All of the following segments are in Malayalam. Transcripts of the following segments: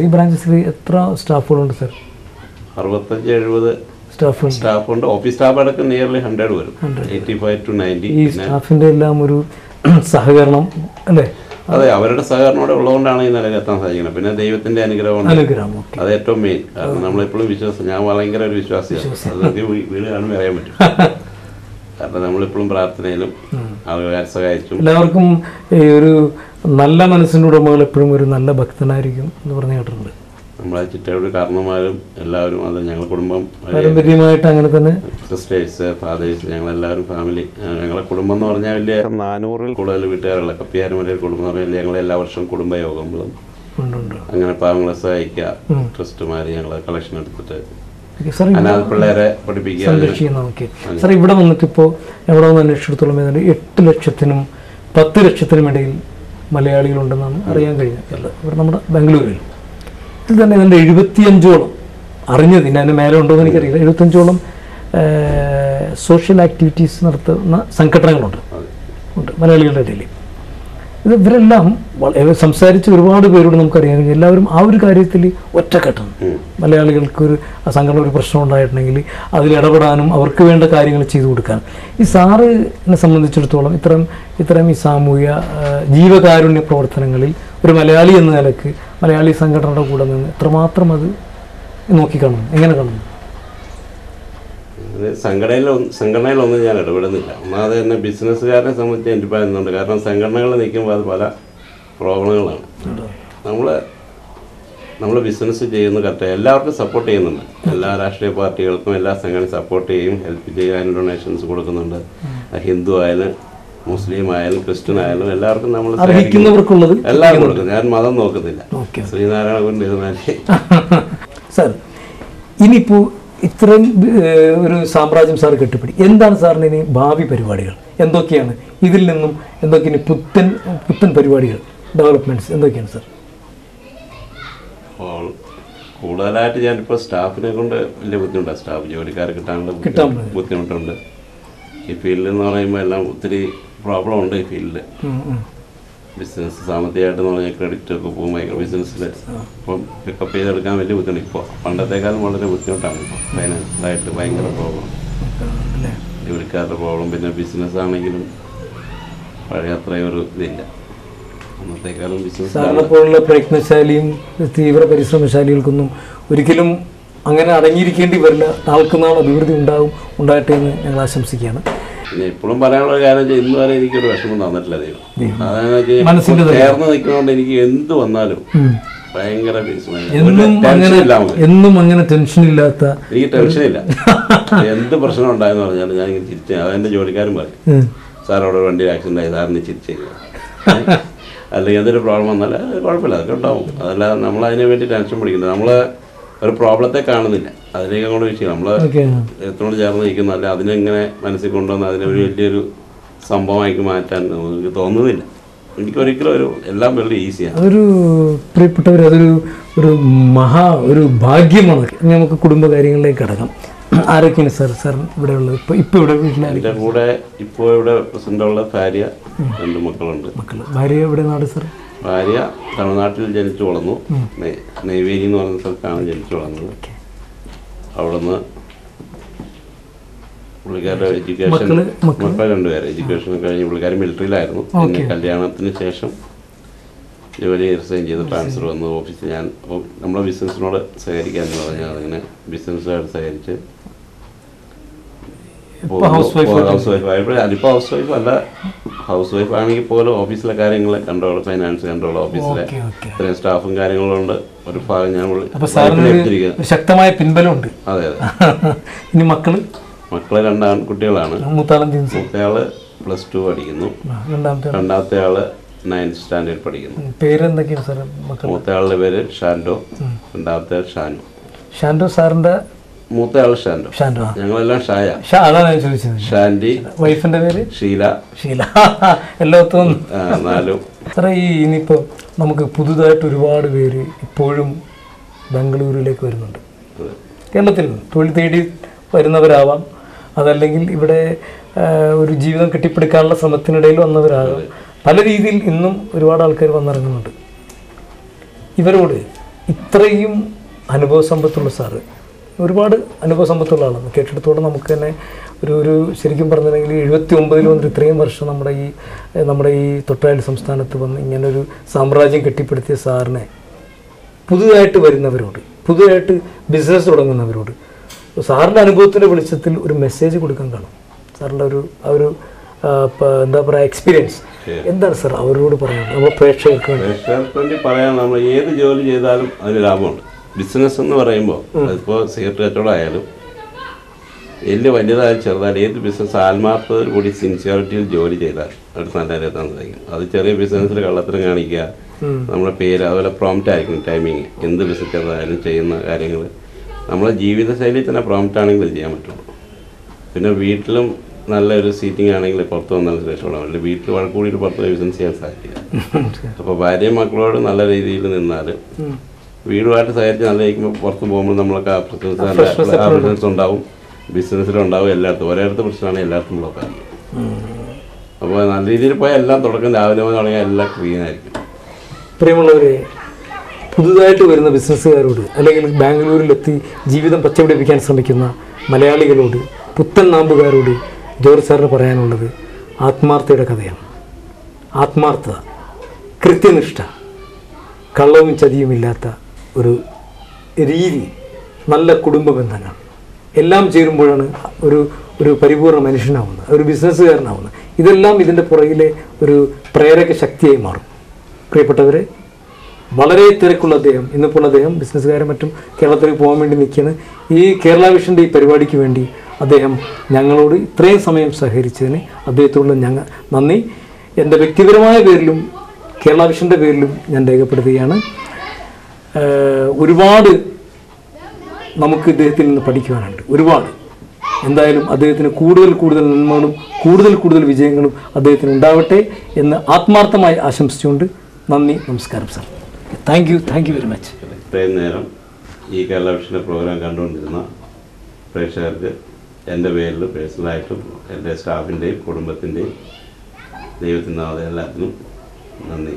ഈ ബ്രാഞ്ചസിൽ എത്ര സ്റ്റാഫുകളുണ്ട് സർ? 65-70 സ്റ്റാഫുണ്ട്. ഓഫീസ് സ്റ്റാഫ് അടക്കം നിയർലി 100 വരും. 85 to 90. ഈ സ്റ്റാഫിൻ്റെ എല്ലാം ഒരു സഹകരണം അല്ലേ? അതെ, അവരുടെ സഹകരണോടെ ഉള്ളതുകൊണ്ടാണ് ഈ നിലയിലെത്താൻ സാധിക്കുന്നത്. പിന്നെ ദൈവത്തിന്റെ അനുഗ്രഹം, അത് ഏറ്റവും മെയിൻ. കാരണം നമ്മളെപ്പോഴും വിശ്വാസം, ഞാൻ ഭയങ്കര ഒരു വിശ്വാസിയാണ്. അതൊക്കെ വീട് കാണുമ്പോൾ അറിയാൻ പറ്റും. കാരണം നമ്മളെപ്പോഴും പ്രാർത്ഥനയിലും ആളുകളെ സഹായിച്ചു. എല്ലാവർക്കും ഈ ഒരു നല്ല മനസ്സിൻ്റെ ഉടമകൾ എപ്പോഴും ഒരു നല്ല ഭക്തനായിരിക്കും എന്ന് പറഞ്ഞു കേട്ടിട്ടുണ്ട്. നമ്മളെ ചുറ്റോട് കാരണന്മാരും എല്ലാവരും, അത് ഞങ്ങളുടെ കുടുംബം പാരമ്പര്യമായിട്ട് അങ്ങനെ തന്നെ. സിസ്റ്റേഴ്സ്, ഫാദേഴ്സ്, ഞങ്ങളെല്ലാവരും ഫാമിലി. ഞങ്ങളുടെ കുടുംബം എന്ന് പറഞ്ഞാൽ വലിയ 400-ൽ കൂടുതൽ വീട്ടുകാരുള്ള കപ്പിയാരുമലയിൽ കുടുംബം എന്ന് പറഞ്ഞാൽ ഞങ്ങൾ എല്ലാ വർഷവും കുടുംബയോഗങ്ങളും അങ്ങനെ പാവങ്ങളെ സഹായിക്കുക, ട്രസ്റ്റുമാർ ഞങ്ങൾ കളക്ഷൻ എടുത്തിട്ട് പിള്ളേരെ പഠിപ്പിക്കുക. സാർ ഇവിടെ വന്നിട്ടിപ്പോൾ എവിടെ വന്ന് അന്വേഷിച്ചിടത്തോളം ഏതാണ്ട് 8 ലക്ഷത്തിനും 10 ലക്ഷത്തിനും ഇടയിൽ മലയാളികളുണ്ടെന്നാണ് അറിയാൻ കഴിഞ്ഞത് ഇവിടെ നമ്മുടെ ബാംഗ്ലൂരിൽ. ഇതിൽ തന്നെ ഏതാണ്ട് 75ഓളം അറിഞ്ഞതിന് അതിന് മേലെ ഉണ്ടോ എന്ന് എനിക്കറിയില്ല. 75ഓളം സോഷ്യൽ ആക്ടിവിറ്റീസ് നടത്തുന്ന സംഘടനകളുണ്ട് മലയാളികളുടെ ഇടയിൽ. ഇവരെല്ലാം സംസാരിച്ച് ഒരുപാട് പേരോട് നമുക്കറിയാൻ കഴിഞ്ഞു. എല്ലാവരും ആ ഒരു കാര്യത്തിൽ ഒറ്റക്കെട്ടാണ്. മലയാളികൾക്കൊരു സംഘടന ഒരു പ്രശ്നം ഉണ്ടായിട്ടുണ്ടെങ്കിൽ അതിലിടപെടാനും അവർക്ക് വേണ്ട കാര്യങ്ങൾ ചെയ്തു കൊടുക്കാനും. ഈ സാറിനെ സംബന്ധിച്ചിടത്തോളം ഇത്തരം ഈ സാമൂഹ്യ ജീവകാരുണ്യ പ്രവർത്തനങ്ങളിൽ ഒരു മലയാളി എന്ന നിലക്ക് മലയാളി സംഘടനയുടെ കൂടെ നിന്ന് എത്രമാത്രം അത് നോക്കിക്കാണുന്നു, എങ്ങനെ കാണുന്നു? സംഘടനയിലൊന്നും ഞാൻ ഇടപെടുന്നില്ല. ഒന്നാമത് തന്നെ ബിസിനസ്സുകാരനെ സംബന്ധിച്ച് എനിക്ക് പറയുന്നുണ്ട്. കാരണം സംഘടനകൾ നിൽക്കുമ്പോൾ അത് പല പ്രോബ്ലങ്ങളാണ്. നമ്മൾ ബിസിനസ് ചെയ്യുന്ന കറക്റ്റ് എല്ലാവർക്കും സപ്പോർട്ട് ചെയ്യുന്നുണ്ട്. എല്ലാ രാഷ്ട്രീയ പാർട്ടികൾക്കും എല്ലാ സംഘടനയും സപ്പോർട്ട് ചെയ്യും, ഹെൽപ്പ് ചെയ്യാൻ ഡൊണേഷൻസ് കൊടുക്കുന്നുണ്ട്. ഹിന്ദു ആയാലും മുസ്ലിം ആയാലും ക്രിസ്ത്യൻ ആയാലും എല്ലാവർക്കും നമ്മൾ എല്ലാവരും കൊടുക്കും. ഞാൻ മതം നോക്കുന്നില്ല. ശ്രീനാരായണ ഗുരു ഇരുന്നാലേ. സാർ ഇനിയിപ്പോൾ ഇത്രയും ഒരു സാമ്രാജ്യം സാർ കെട്ടിപ്പിടി, എന്താണ് സാറിന് ഇനി ഭാവി പരിപാടികൾ എന്തൊക്കെയാണ്? ഇതിൽ നിന്നും എന്തൊക്കെയാണ് പുത്തൻ പരിപാടികൾ, ഡെവലപ്മെന്റ്സ് എന്തൊക്കെയാണ് സാർ? കൂടുതലായിട്ട് ഞാനിപ്പോൾ സ്റ്റാഫിനെ കൊണ്ട് വലിയ ബുദ്ധിമുട്ടാണ്. സ്റ്റാഫ് ജോലിക്കാരെ കിട്ടാനുള്ള ബുദ്ധിമുട്ടുണ്ട്. ഈ ഫീൽഡിൽ എന്ന് പറയുമ്പോൾ എല്ലാം ഒത്തിരി പ്രോബ്ലം ഉണ്ട്. ഈ ഫീൽഡിൽ ബിസിനസ് സാമ്പത്തികമായിട്ടെന്ന് പറഞ്ഞാൽ ക്രെഡിറ്റ് ഒക്കെ പോകും. മൈക്രോ ബിസിനസ്സിൽ ഇപ്പം പിക്കപ്പ് ചെയ്തെടുക്കാൻ വലിയ ബുദ്ധിമുട്ട്. ഇപ്പോൾ പണ്ടത്തേക്കാളും വളരെ ബുദ്ധിമുട്ടാണ്. ഇപ്പോൾ ഫൈനാൻഷ്യലായിട്ട് ഭയങ്കര പ്രോബ്ലം, ജോലിക്കാരുടെ പ്രോബ്ലം. പിന്നെ ബിസിനസ് ആണെങ്കിലും പഴയ അത്രയും ഒരു ഇതില്ല. അന്നത്തേക്കാളും ബിസിനസ് പ്രയത്നശാലിയും തീവ്ര പരിശ്രമശാലികൾക്കൊന്നും ഒരിക്കലും അങ്ങനെ അടങ്ങിയിരിക്കേണ്ടി വരില്ല. നാൾക്ക് നാൾ അഭിവൃദ്ധി ഉണ്ടാകട്ടെ എന്ന് ഞങ്ങൾ ആശംസിക്കുകയാണ്. പിന്നെ ഇപ്പോഴും പറയാനുള്ള കാര്യം ഇന്ന് വരെ എനിക്കൊരു വിഷമം തന്നിട്ടില്ല ദൈവം. അതായത് ചേർന്ന് നിൽക്കുന്നതുകൊണ്ട് എനിക്ക് എന്ത് വന്നാലും ഭയങ്കര എന്നും അങ്ങനെ ടെൻഷനില്ലാത്ത, എനിക്ക് ടെൻഷനില്ല. എന്ത് പ്രശ്നം ഉണ്ടായെന്ന് പറഞ്ഞാൽ ഞാൻ ഇങ്ങനെ ചിരിച്ചു. അതെൻ്റെ ജോലിക്കാരും പറയും, സാർ അവിടെ വണ്ടി ആക്സിഡൻ്റ് ആയി, സാറിന് ചിരിച്ചു. അല്ലെങ്കിൽ എന്തൊരു പ്രോബ്ലം വന്നാൽ കുഴപ്പമില്ല, അതൊക്കെ ഉണ്ടാവും. അതല്ലാതെ നമ്മളതിനെ വേണ്ടി ടെൻഷൻ പിടിക്കുന്നത്. നമ്മൾ ഒരു പ്രോബ്ലത്തെ കാണുന്നില്ല, അതിലേക്ക് അങ്ങോട്ട് വിഷയം. നമ്മൾ എത്രയോട് ചേർന്ന് നിൽക്കുന്നതല്ല, അതിനെങ്ങനെ മനസ്സിൽ കൊണ്ടുവന്ന് അതിനെ ഒരു വലിയൊരു സംഭവമാക്കി മാറ്റാൻ നമുക്ക് തോന്നുന്നില്ല. എനിക്കൊരിക്കലും ഒരു എല്ലാം വളരെ ഈസിയാണ്. അതൊരു പ്രിയപ്പെട്ടവർ, ഒരു ഭാഗ്യമാണ്. നമുക്ക് കുടുംബകാര്യങ്ങളിലേക്ക് കടക്കാം. ആരൊക്കെയാണ് സാർ ഇവിടെ ഉള്ളത്? ഇപ്പോൾ ഇവിടെ വീട്ടിൽ എൻ്റെ കൂടെ ഇപ്പോൾ ഇവിടെ പ്രസിഡൻ്റുള്ള ഭാര്യ, 2 മക്കളുണ്ട്. ഭാര്യ എവിടെ നാട് സാർ? ഭാര്യ തമിഴ്നാട്ടിൽ ജനിച്ചു വളർന്നു. നെയ്വേലി എന്ന് പറയുന്ന സ്ഥലത്താണ് ജനിച്ചു വളർന്നത്. അവിടുന്ന് പുള്ളിക്കാരുടെ എഡ്യൂക്കേഷൻ, മക്കൾ 2 പേര് എഡ്യൂക്കേഷൻ കഴിഞ്ഞ് പുള്ളിക്കാരൻ മിലിറ്ററിയിലായിരുന്നു. പിന്നെ കല്യാണത്തിന് ശേഷം ജോലി റിസൈൻ ചെയ്ത് ട്രാൻസ്ഫർ വന്നു ഓഫീസിൽ. ഞാൻ നമ്മളെ ബിസിനസ്സിനോട് സഹകരിക്കാമെന്ന് പറഞ്ഞാൽ അതിങ്ങനെ ബിസിനസ്സുകാർ സഹകരിച്ച് ഹൗസ് വൈഫ് ആയപ്പോൾ അതിപ്പോൾ ഹൗസ് വൈഫ് അല്ല. ഹൗസ് വൈഫ് ആണെങ്കിൽ പോലും ഓഫീസിലെ കാര്യങ്ങൾ കൺട്രോൾ, ഫൈനാൻസ് കൺട്രോൾ, ഓഫീസിലെ ഇത്രയും സ്റ്റാഫും കാര്യങ്ങളുണ്ട്. ഒരു ഭാഗം ഞാൻ ശക്തമായ പിൻബലമുണ്ട്. അതെ അതെ. ഇനി മക്കള് 2 ആൺകുട്ടികളാണ്. മൂത്തയാള് +2 പഠിക്കുന്നു, രണ്ടാമത്തെ ആള് 9th സ്റ്റാൻഡേർഡ് പഠിക്കുന്നു. പേരെന്തൊക്കെയാണ് സാർ? മൂത്തയാളുടെ പേര് ഷാൻഡോ, രണ്ടാമത്തെ ഷാനു. ഷാൻഡോ സാറിന്റെ മൂത്തയാള് ഷാൻഡോ. ഞങ്ങളെല്ലാം ഷായ. അതാണ് ഞാൻ ചോദിച്ചത്. ഷാൻഡി. വൈഫിന്റെ പേര് ഷീല. എല്ലാത്തും 4. സാറേ, ഇനിയിപ്പോൾ നമുക്ക് പുതുതായിട്ട് ഒരുപാട് പേര് ഇപ്പോഴും ബാംഗ്ലൂരിലേക്ക് വരുന്നുണ്ട്. കേരളത്തിൽ തൊഴിൽ തേടി വരുന്നവരാവാം, അതല്ലെങ്കിൽ ഇവിടെ ഒരു ജീവിതം കെട്ടിപ്പടുക്കാനുള്ള ശ്രമത്തിനിടയിൽ വന്നവരാകാം. പല രീതിയിൽ ഇന്നും ഒരുപാട് ആൾക്കാർ വന്നിറങ്ങുന്നുണ്ട്. ഇവരോട് ഇത്രയും അനുഭവ സമ്പത്തുള്ള സാറ്, ഒരുപാട് അനുഭവ സമ്പത്തുള്ള ആളാണ്. കേട്ടിടത്തോടെ നമുക്ക് തന്നെ ഒരു ശരിക്കും പറഞ്ഞിട്ടുണ്ടെങ്കിൽ 79 വന്നിട്ട് ഇത്രയും വർഷം നമ്മുടെ ഈ തൊട്ടയൽ സംസ്ഥാനത്ത് വന്ന് ഇങ്ങനൊരു സാമ്രാജ്യം കെട്ടിപ്പടുത്തിയ സാറിനെ പുതുതായിട്ട് വരുന്നവരോട്, പുതുതായിട്ട് ബിസിനസ് തുടങ്ങുന്നവരോട് സാറിൻ്റെ അനുഭവത്തിൻ്റെ വെളിച്ചത്തിൽ ഒരു മെസ്സേജ് കൊടുക്കാൻ കാണും. സാറിൻ്റെ ഒരു എന്താ പറയുക എക്സ്പീരിയൻസ് എന്താണ് സാർ അവരോട് പറയാൻ? നമ്മൾ പ്രേക്ഷകർക്ക് വേണ്ടി പറയാൻ, നമ്മൾ ഏത് ജോലി ചെയ്താലും അതിന് ലാഭമുണ്ട്. ബിസിനസ് എന്ന് പറയുമ്പോൾ അതിപ്പോൾ സിഗരറ്റ് കച്ചവടമായാലും വലുതായാലും ചെറുതായാലും ഏത് ബിസിനസ് ആത്മാർത്ഥതയിൽ കൂടി സിൻസിയറിറ്റിയിൽ ജോലി ചെയ്താൽ അത് നല്ല എത്താൻ സാധിക്കും. അത് ചെറിയ ബിസിനസ്സിൽ കള്ളത്തരം കാണിക്കുക, നമ്മുടെ പേര്, അതുപോലെ പ്രോംപ്റ്റ് ആയിരിക്കും ടൈമിങ്. എന്ത് ബിസിനസ് ചെറുതായാലും ചെയ്യുന്ന കാര്യങ്ങൾ നമ്മളെ ജീവിതശൈലിയിൽ തന്നെ പ്രോംപ്റ്റ് ആണെങ്കിൽ ചെയ്യാൻ പറ്റുള്ളൂ. പിന്നെ വീട്ടിലും നല്ലൊരു സീറ്റിംഗ് ആണെങ്കിൽ പുറത്ത് വന്നാൽ രക്ഷപ്പെടാൻ പറ്റില്ല. വീട്ടിൽ വഴക്കൂടിയിട്ട് പുറത്ത് ബിസിനസ് ചെയ്യാൻ സാധിക്കില്ല. അപ്പോൾ ഭാര്യയും മക്കളോട് നല്ല രീതിയിൽ നിന്നാൽ വീടുമായിട്ട് സഹകരിച്ച് നല്ല ഇരിക്കുമ്പോൾ പുറത്ത് പോകുമ്പോൾ നമ്മളൊക്കെ ബിസിനസ് ഉണ്ടാവും, ബിസിനസ്സിലുണ്ടാവും, എല്ലായിടത്തും ഒരിടത്ത് പ്രശ്നമാണ്, എല്ലായിടത്തും ബ്ലോക്കായിരിക്കും. അപ്പോൾ നല്ല രീതിയിൽ പോയാൽ എല്ലാം തുടക്കം രാവിലെ തുടങ്ങിയാൽ എല്ലാം ക്ലീൻ ആയിരിക്കും. പ്രിയമുള്ളവരെ, പുതുതായിട്ട് വരുന്ന ബിസിനസ്സുകാരോട് അല്ലെങ്കിൽ ബാംഗ്ലൂരിലെത്തി ജീവിതം പച്ചപിടിപ്പിക്കാൻ ശ്രമിക്കുന്ന മലയാളികളോട്, പുത്തൻ നാമ്പുകാരോട് ജോർജ് സാറിന് പറയാനുള്ളത് ആത്മാർത്ഥതയുടെ കഥയാണ്. ആത്മാർത്ഥത, കൃത്യനിഷ്ഠ, കള്ളവും ചതിയുമില്ലാത്ത ഒരു രീതി, നല്ല കുടുംബ ബന്ധങ്ങൾ എല്ലാം ചേരുമ്പോഴാണ് ഒരു പരിപൂർണ്ണ മനുഷ്യനാവുന്നത്, ഒരു ബിസിനസ്സുകാരനാവുന്നത്. ഇതെല്ലാം ഇതിൻ്റെ പുറകിലെ ഒരു പ്രേരക ശക്തിയായി മാറും. പ്രിയപ്പെട്ടവരെ, വളരെ തിരക്കുള്ള അദ്ദേഹം, ഇന്നിപ്പോൾ അദ്ദേഹം ബിസിനസ്സുകാരും മറ്റും കേരളത്തിലേക്ക് പോകാൻ വേണ്ടി നിൽക്കുകയാണ്. ഈ കേരള വിഷൻ്റെ ഈ പരിപാടിക്ക് വേണ്ടി അദ്ദേഹം ഞങ്ങളോട് ഇത്രയും സമയം സഹകരിച്ചതിന് അദ്ദേഹത്തോടുള്ള നന്ദി എൻ്റെ വ്യക്തിപരമായ പേരിലും കേരള വിഷൻ്റെ പേരിലും ഞാൻ രേഖപ്പെടുത്തുകയാണ്. ഒരുപാട് നമുക്ക് ഇദ്ദേഹത്തിൽ നിന്ന് പഠിക്കുവാനുണ്ട്, ഒരുപാട്. എന്തായാലും അദ്ദേഹത്തിന് കൂടുതൽ നന്മകളും കൂടുതൽ വിജയങ്ങളും അദ്ദേഹത്തിന് ഉണ്ടാവട്ടെ എന്ന് ആത്മാർത്ഥമായി ആശംസിച്ചുകൊണ്ട് നന്ദി, നമസ്കാരം sir. Thank you very much. ഇത്രയും നേരം ഈ കേരള വിഷൻ്റെ പ്രോഗ്രാം കണ്ടുകൊണ്ടിരുന്ന പ്രേക്ഷകർക്ക് എൻ്റെ പേരിൽ പേഴ്സണലായിട്ടും എൻ്റെ സ്റ്റാഫിൻ്റെയും കുടുംബത്തിൻ്റെയും ദൈവത്തിൻ്റെ എല്ലാത്തിനും നന്ദി.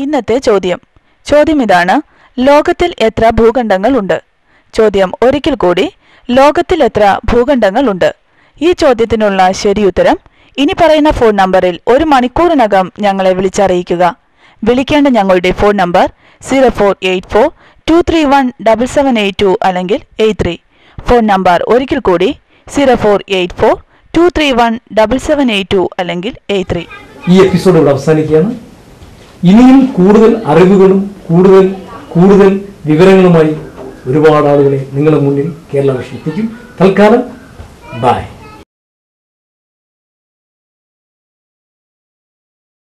ഇന്നത്തെ ചോദ്യം ഇതാണ്: ലോകത്തിൽ എത്ര ഭൂഖണ്ഡങ്ങൾ ഉണ്ട്? ചോദ്യം ഒരിക്കൽ കൂടി: ലോകത്തിൽ എത്ര ഭൂഖണ്ഡങ്ങൾ ഉണ്ട്? ഈ ചോദ്യത്തിനുള്ള ശരിയുത്തരം ഇനി പറയുന്ന ഫോൺ നമ്പറിൽ 1 മണിക്കൂറിനകം ഞങ്ങളെ വിളിച്ചറിയിക്കുക. വിളിക്കേണ്ട ഞങ്ങളുടെ ഫോൺ നമ്പർ 0484231778 അല്ലെങ്കിൽ 83. ഫോൺ നമ്പർ ഒരിക്കൽ കൂടി 0484231778 അല്ലെങ്കിൽ 83. ഈ എപ്പിസോഡ് ഇവിടെ അവസാനിക്കുകയാണ്. ഇനിയും കൂടുതൽ അറിവുകളും കൂടുതൽ വിവരങ്ങളുമായി ഒരുപാട് ആളുകളെ നിങ്ങളുടെ മുന്നിൽ കേരള വിഷൻ എത്തിക്കും. തൽക്കാലം ബൈ.